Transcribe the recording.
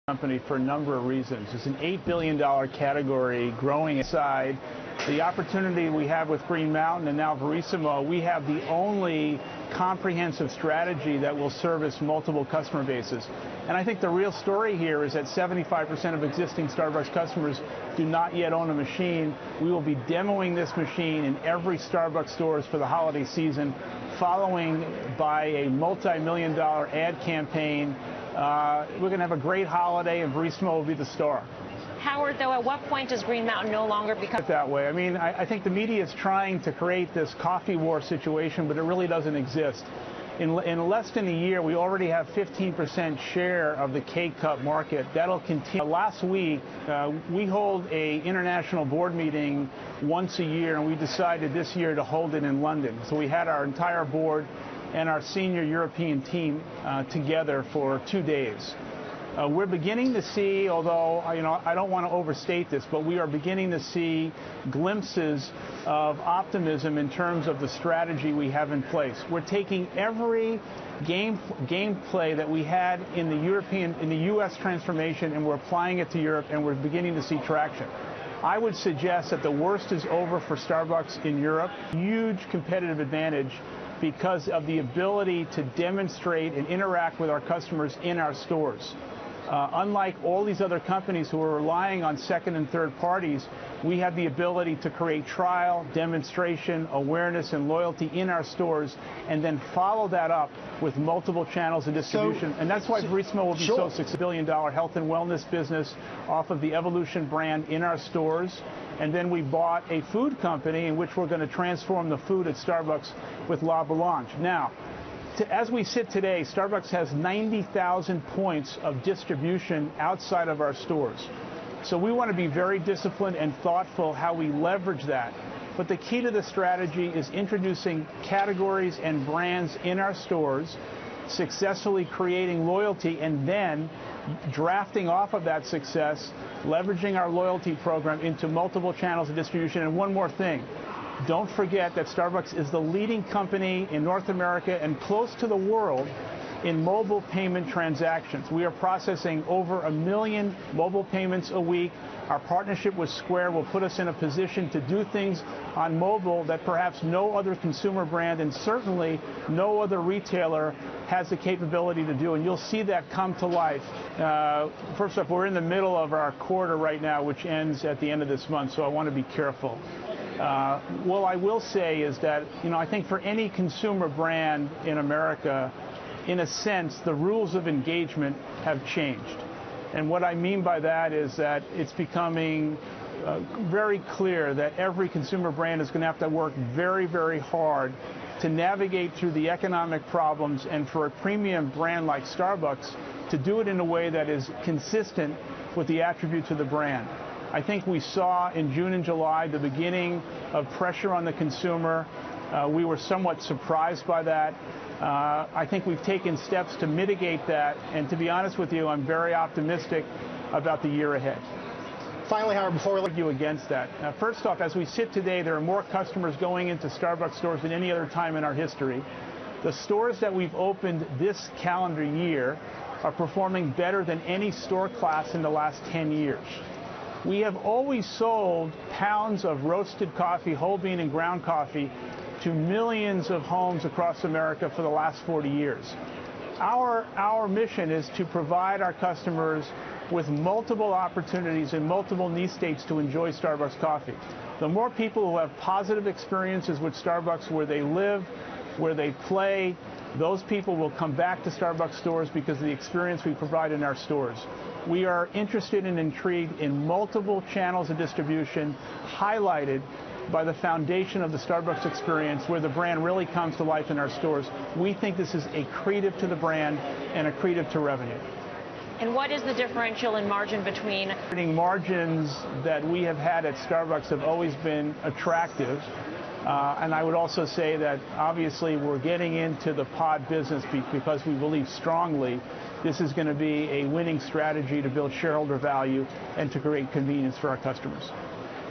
company for a number of reasons. It's an $8 billion category growing inside. The opportunity we have with Green Mountain and now Verissimo, we have the only comprehensive strategy that will service multiple customer bases. And I think the real story here is that 75% of existing Starbucks customers do not yet own a machine. We will be demoing this machine in every Starbucks stores for the holiday season, following by a multi-million-dollar ad campaign. We're going to have a great holiday, and Verissimo will be the star. Howard, though, at what point does Green Mountain no longer become that way? I mean, I think the media is trying to create this coffee war situation, but it really doesn't exist. In less than a year, we already have 15% share of the K-Cup market. That'll continue. Last week, we hold an international board meeting once a year, and we decided this year to hold it in London. So we had our entire board and our senior European team together for 2 days. We're beginning to see, although I don't want to overstate this, but we are beginning to see glimpses of optimism in terms of the strategy we have in place. We're taking every gameplay that we had in the U.S. transformation, and we're applying it to Europe, and we're beginning to see traction. I would suggest that the worst is over for Starbucks in Europe. Huge competitive advantage because of the ability to demonstrate and interact with our customers in our stores. Unlike all these other companies who are relying on second and third parties, we have the ability to create trial, demonstration, awareness, and loyalty in our stores, and then follow that up with multiple channels of distribution. And that's why Verissimo will be so $6 billion health and wellness business off of the Evolution brand in our stores. And then we bought a food company in which we're going to transform the food at Starbucks with La Boulange. Now, as we sit today, Starbucks has 90,000 points of distribution outside of our stores. So we want to be very disciplined and thoughtful how we leverage that. But the key to the strategy is introducing categories and brands in our stores, successfully creating loyalty, and then drafting off of that success, leveraging our loyalty program into multiple channels of distribution. And one more thing. Don't forget that Starbucks is the leading company in North America and close to the world in mobile payment transactions. We are processing over 1 million mobile payments a week. Our partnership with Square will put us in a position to do things on mobile that perhaps no other consumer brand and certainly no other retailer has the capability to do, and you'll see that come to life. First off, we're in the middle of our quarter right now, which ends at the end of this month, so I want to be careful. What I will say is that, I think for any consumer brand in America, in a sense, the rules of engagement have changed. And what I mean by that is that it's becoming very clear that every consumer brand is going to have to work very, very hard to navigate through the economic problems, and for a premium brand like Starbucks to do it in a way that is consistent with the attributes of the brand. I think we saw in June and July the beginning of pressure on the consumer. We were somewhat surprised by that. I think we've taken steps to mitigate that, and to be honest with you, I'm very optimistic about the year ahead. Finally, Howard, before we argue against that. First off, as we sit today, there are more customers going into Starbucks stores than any other time in our history. The stores that we've opened this calendar year are performing better than any store class in the last 10 years. We have always sold pounds of roasted coffee, whole bean and ground coffee, to millions of homes across America for the last 40 years. Our mission is to provide our customers with multiple opportunities in multiple need states to enjoy Starbucks coffee. The more people who have positive experiences with Starbucks where they live, where they play, those people will come back to Starbucks stores because of the experience we provide in our stores. We are interested and intrigued in multiple channels of distribution, highlighted by the foundation of the Starbucks experience, where the brand really comes to life in our stores. We think this is accretive to the brand and accretive to revenue. And what is the differential in margin between? Margins that we have had at Starbucks have always been attractive. And I would also say that obviously we're getting into the pod business because we believe strongly this is going to be a winning strategy to build shareholder value and to create convenience for our customers.